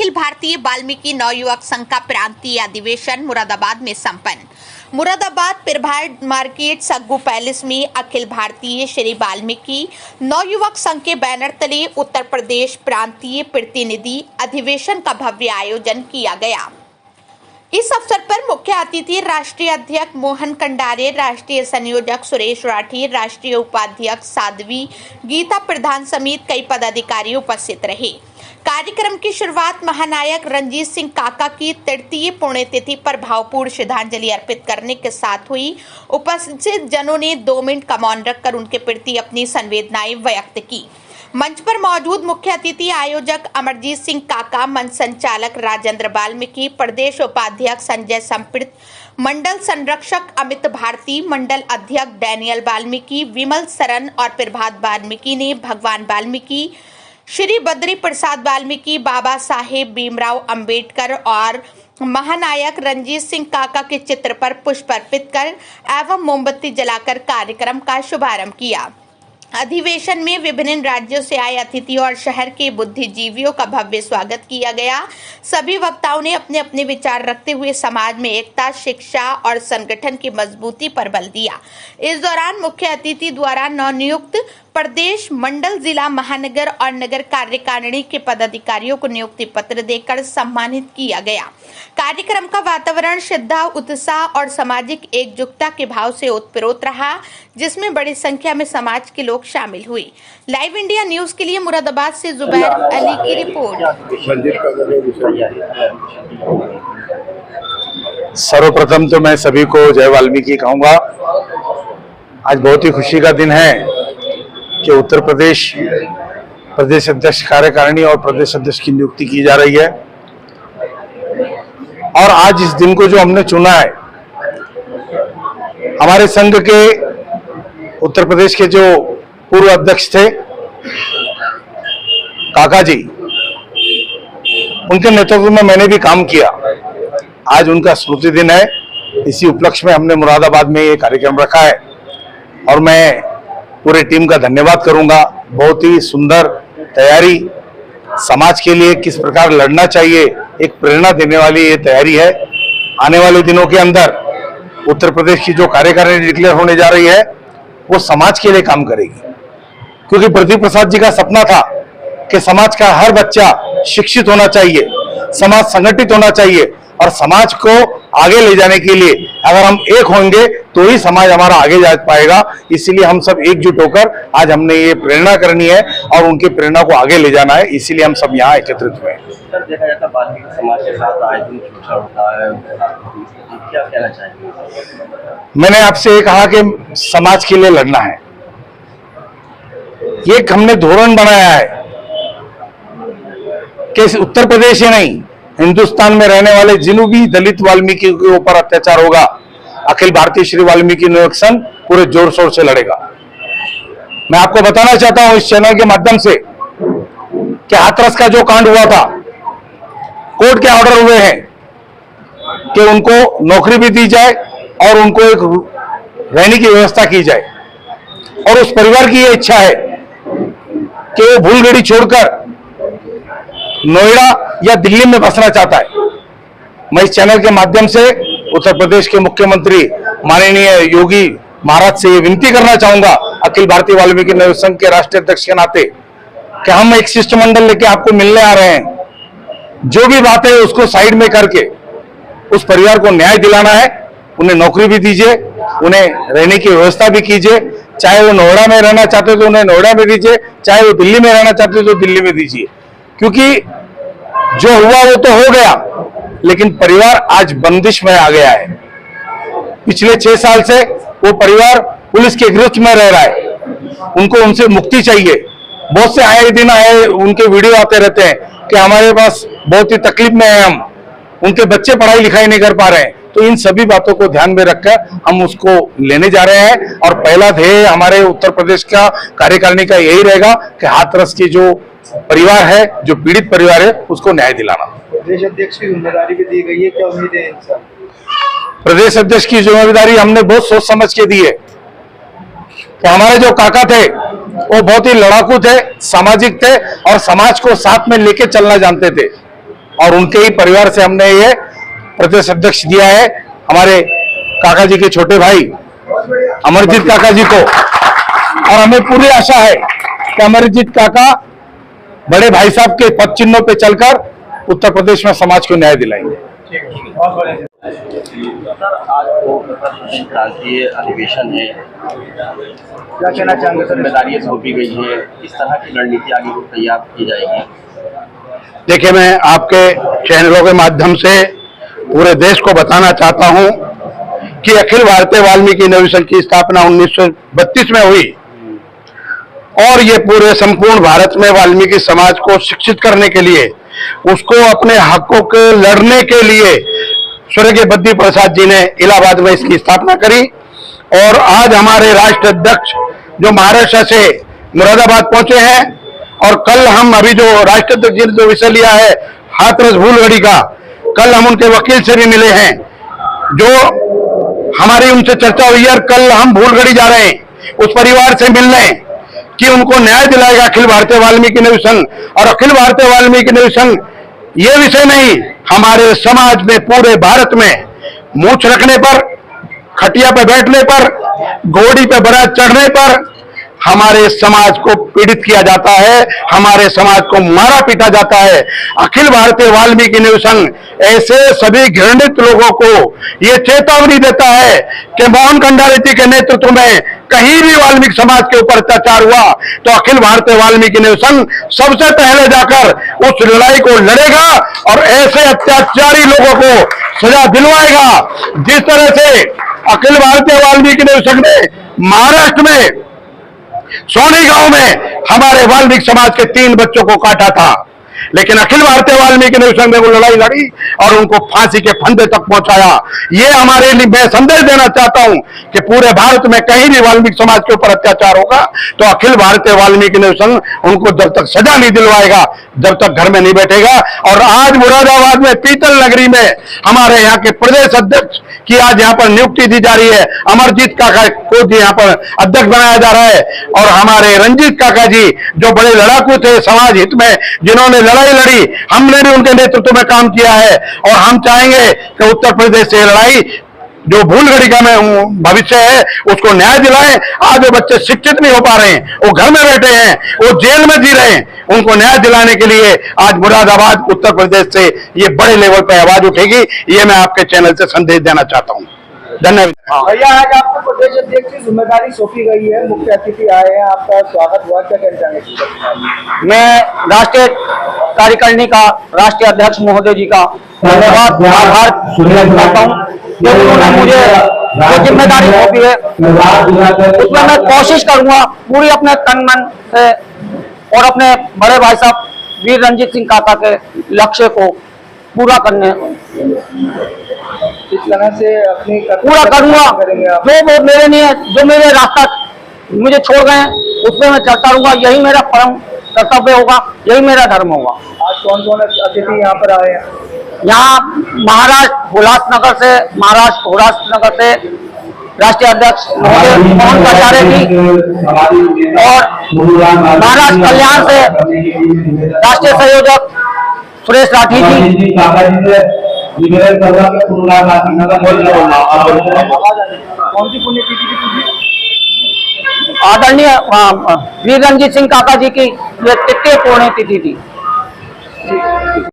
अखिल भारतीय वाल्मीकि नवयुवक संघ का प्रांतीय अधिवेशन मुरादाबाद में संपन्न। मुरादाबाद पिरभाड़ मार्केट सग्गू पैलेस में अखिल भारतीय श्री वाल्मीकि नवयुवक संघ के बैनर तले उत्तर प्रदेश प्रांतीय प्रतिनिधि अधिवेशन का भव्य आयोजन किया गया। इस अवसर पर मुख्य अतिथि राष्ट्रीय अध्यक्ष मोहन कंडारे, राष्ट्रीय संयोजक सुरेश राठी, राष्ट्रीय उपाध्यक्ष साध्वी गीता प्रधान समेत कई पदाधिकारी उपस्थित रहे। कार्यक्रम की शुरुआत महानायक रणजीत सिंह काका की तृतीय पुण्यतिथि पर भावपूर्ण श्रद्धांजलि अर्पित करने के साथ हुई। उपस्थित जनों ने 2 मिनट का मौन रखकर उनके प्रति अपनी संवेदनाएं व्यक्त की। मंच पर मौजूद मुख्य अतिथि आयोजक अमरजीत सिंह काका, मंच संचालक राजेंद्र वाल्मीकि, प्रदेश उपाध्यक्ष संजय संप्रीत, मंडल संरक्षक अमित भारती, मंडल अध्यक्ष डैनियल वाल्मीकि, विमल सरन और प्रभात वाल्मीकि ने भगवान वाल्मीकि, श्री बद्री प्रसाद वाल्मीकि, बाबा साहेब भीमराव अंबेडकर और महानायक रणजीत सिंह काका के चित्र पर पुष्प अर्पित कर एवं मोमबत्ती जलाकर कार्यक्रम का शुभारंभ किया। अधिवेशन में विभिन्न राज्यों से आए अतिथि और शहर के बुद्धिजीवियों का भव्य स्वागत किया गया। सभी वक्ताओं ने अपने अपने विचार रखते हुए समाज में एकता, शिक्षा और संगठन की मजबूती पर बल दिया। इस दौरान मुख्य अतिथि द्वारा नवनियुक्त प्रदेश, मंडल, जिला, महानगर और नगर कार्यकारिणी के पदाधिकारियों को नियुक्ति पत्र देकर सम्मानित किया गया। कार्यक्रम का वातावरण श्रद्धा, उत्साह और सामाजिक एकजुटता के भाव से ओतप्रोत रहा, जिसमें बड़ी संख्या में समाज के लोग शामिल हुए। लाइव इंडिया न्यूज के लिए मुरादाबाद से जुबैर अली की रिपोर्ट। सर्वप्रथम तो मैं सभी को जय वाल्मीकि कहूंगा। आज बहुत ही खुशी का दिन है कि उत्तर प्रदेश प्रदेश अध्यक्ष कार्यकारिणी और प्रदेश अध्यक्ष की नियुक्ति की जा रही है। और आज इस दिन को जो हमने चुना है, हमारे संघ के उत्तर प्रदेश के जो पूर्व अध्यक्ष थे काका जी, उनके नेतृत्व में मैंने भी काम किया। आज उनका स्मृति दिन है। इसी उपलक्ष्य में हमने मुरादाबाद में ये कार्यक्रम रखा है और मैं पूरे टीम का धन्यवाद करूंगा। बहुत ही सुंदर तैयारी, समाज के लिए किस प्रकार लड़ना चाहिए, एक प्रेरणा देने वाली ये तैयारी है। आने वाले दिनों के अंदर उत्तर प्रदेश की जो कार्यकारिणी डिक्लेयर होने जा रही है, वो समाज के लिए काम करेगी, क्योंकि बद्री प्रसाद जी का सपना था कि समाज का हर बच्चा शिक्षित होना चाहिए, समाज संगठित होना चाहिए और समाज को आगे ले जाने के लिए अगर हम एक होंगे तो ही समाज हमारा आगे जा पाएगा। इसीलिए हम सब एकजुट होकर आज हमने ये प्रेरणा करनी है और उनकी प्रेरणा को आगे ले जाना है। इसीलिए हम सब यहाँ एकत्रित हुए। सर, देखा जाता है वाल्मीकि समाज के साथ आए दिन छूटा होता है, क्या कहना चाहेंगे? मैंने आपसे ये कहा कि समाज के लिए लड़ना है। ये हमने धोरण बनाया है कि उत्तर प्रदेश ही नहीं, हिंदुस्तान में रहने वाले जिन भी दलित वाल्मीकि के ऊपर अत्याचार होगा, अखिल भारतीय श्री वाल्मीकि नवयुवक संघ पूरे जोर शोर से लड़ेगा। मैं आपको बताना चाहता हूं इस चैनल के माध्यम से कि हाथरस का जो कांड हुआ था, कोर्ट के ऑर्डर हुए हैं कि उनको नौकरी भी दी जाए और उनको एक रहने की व्यवस्था की जाए। और उस परिवार की यह इच्छा है कि वो भूलगढ़ी छोड़कर नोएडा या दिल्ली में बसना चाहता है। मैं इस चैनल के माध्यम से उत्तर प्रदेश के मुख्यमंत्री माननीय योगी महाराज से ये विनती करना चाहूंगा, अखिल भारतीय वाल्मीकि नवयुवक संघ के राष्ट्रीय अध्यक्ष के नाते, कि हम एक शिष्टमंडल लेके आपको मिलने आ रहे हैं। जो भी बात है उसको साइड में करके उस परिवार को न्याय दिलाना है। उन्हें नौकरी भी दीजिए, उन्हें रहने की व्यवस्था भी कीजिए। चाहे वो नोएडा में रहना चाहते तो उन्हें नोएडा में दीजिए, चाहे वो दिल्ली में रहना चाहते तो दिल्ली में दीजिए। क्योंकि जो हुआ वो तो हो गया, लेकिन परिवार आज बंदिश में आ गया है। पिछले 6 साल से वो परिवार पुलिस के गिरफ्त में रह रहा है। उनको उनसे मुक्ति चाहिए। बहुत से आए दिन आए उनके वीडियो आते रहते हैं कि हमारे पास बहुत ही तकलीफ में है, हम उनके बच्चे पढ़ाई लिखाई नहीं कर पा रहे हैं। तो इन सभी बातों को ध्यान में रखकर हम उसको लेने जा रहे हैं और पहला ध्येय हमारे उत्तर प्रदेश का कार्यकारिणी का यही रहेगा कि हाथरस की जो परिवार है, जो पीड़ित परिवार है, उसको न्याय दिलाना। प्रदेश अध्यक्ष की जिम्मेदारी भी दी गई है, क्या उम्मीद है इनसे? प्रदेश अध्यक्ष की जिम्मेदारी हमने बहुत सोच समझ के दी है कि हमारे जो काका थे वो बहुत ही लड़ाकू थे, सामाजिक थे और समाज को साथ में लेके चलना जानते थे। और उनके ही परिवार से हमने ये प्रदेश अध्यक्ष दिया है हमारे काका जी के छोटे भाई अमरजीत काका जी को। और हमें पूरी आशा है कि अमरजीत काका बड़े भाई साहब के पद चिन्हों पे चलकर उत्तर प्रदेश में समाज को न्याय दिलाएंगे। सर, आज तो प्रांतीय अधिवेशन है, क्या कहना चाहेंगे? जिम्मेदारी सौंपी गई है, इस तरह की रणनीति आगे तैयार की जाएगी। देखिए, मैं आपके चैनलों के माध्यम से पूरे देश को बताना चाहता हूं कि अखिल भारतीय वाल्मीकि नवी संघ की स्थापना 1932 में हुई और ये पूरे संपूर्ण भारत में वाल्मीकि समाज को शिक्षित करने के लिए, उसको अपने हकों के लड़ने के लिए स्वर्गीय बद्री प्रसाद जी ने इलाहाबाद में इसकी स्थापना करी। और आज हमारे राष्ट्र अध्यक्ष जो महाराष्ट्र से मुरादाबाद पहुंचे हैं, और कल हम अभी जो राष्ट्र अध्यक्ष जी ने जो विषय लिया है हाथरस भूलगढ़ी का, कल हम उनके वकील से भी मिले हैं, जो हमारी उनसे चर्चा हुई है। और कल हम भूलगढ़ी जा रहे हैं उस परिवार से मिलने कि उनको न्याय दिलाएगा अखिल भारतीय वाल्मीकि नवी संघ। और अखिल भारतीय वाल्मीकि नवी संघ ये विषय नहीं, हमारे समाज में पूरे भारत में मूछ रखने पर, खटिया पे बैठने पर, घोड़ी पे बारात चढ़ने पर हमारे समाज को पीड़ित किया जाता है, हमारे समाज को मारा पीटा जाता है। अखिल भारतीय वाल्मीकि नवी संघ ऐसे सभी घृणित लोगों को ये चेतावनी देता है कि मोहन कंडारेती के नेतृत्व में कहीं भी वाल्मीकि समाज के ऊपर अत्याचार हुआ तो अखिल भारतीय वाल्मीकि नवी संघ सबसे पहले जाकर उस लड़ाई को लड़ेगा और ऐसे अत्याचारी लोगों को सजा दिलवाएगा। जिस तरह से अखिल भारतीय वाल्मीकि नवी संघ ने महाराष्ट्र में सोनी गांव में हमारे वाल्मीकि समाज के 3 बच्चों को काटा था, लेकिन अखिल भारतीय वाल्मीकि नवी संघ ने वो लड़ाई लड़ी और उनको फांसी के फंदे तक पहुंचाया। ये हमारे लिए मैं संदेश देना चाहता हूं कि पूरे भारत में कहीं भी वाल्मीकि समाज के ऊपर अत्याचार होगा तो अखिल भारतीय वाल्मीकि नवी संघ उनको जब तक सजा नहीं दिलवाएगा, जब तक घर में नहीं बैठेगा। और आज मुरादाबाद में पीतल नगरी में हमारे यहाँ के प्रदेश अध्यक्ष की आज यहाँ पर नियुक्ति दी जा रही है। अमरजीत काका को जी यहाँ पर अध्यक्ष बनाया जा रहा है। और हमारे रंजीत काका जी जो बड़े लड़ाकू थे समाज हित में, जिन्होंने लड़ाई लड़ी, हमने भी उनके नेतृत्व में काम किया है। और हम चाहेंगे कि उत्तर प्रदेश से लड़ाई जो भूलगढ़ी का में भविष्य है उसको न्याय दिलाएं। आज वो बच्चे शिक्षित नहीं हो पा रहे हैं, वो घर में बैठे हैं, वो जेल में जी रहे हैं, उनको न्याय दिलाने के लिए आज मुरादाबाद उत्तर प्रदेश से ये बड़े लेवल पर आवाज उठेगी। ये मैं आपके चैनल से संदेश देना चाहता हूँ। धन्यवाद। भैया, आज आपको प्रदेश अध्यक्ष की जिम्मेदारी सौंपी गई है, मुख्य अतिथि आए हैं, आपका स्वागत हुआ, क्या कहना चाहेंगे? मैं राष्ट्रीय कार्यकारिणी का राष्ट्रीय अध्यक्ष महोदय जी का धन्यवाद आभार करता हूँ कि उन्होंने मुझे जो जिम्मेदारी सौंपी है उसमें मैं कोशिश करूंगा पूरी अपने तन मन से और अपने बड़े भाई साहब वीर रंजीत सिंह काका के लक्ष्य को पूरा करने इस तरह से अपनी पूरा करूंगा। जो वो मेरे लिए जो मेरे रास्ता मुझे छोड़ गए उसमें मैं चलता रहूंगा। यही मेरा परम कर्तव्य होगा, यही मेरा धर्म होगा। आज कौन कौन अतिथि यहाँ पर आए हैं? यहाँ महाराष्ट्र उल्लासनगर से राष्ट्रीय अध्यक्ष महोदय मोहन कचारे जी और महाराष्ट्र कल्याण से राष्ट्रीय संयोजक सुरेश राठी जी। कौन सी पुण्यतिथि थी? आदरणीय वीर रंजीत सिंह काका जी की ये 33वीं पुण्यतिथि थी।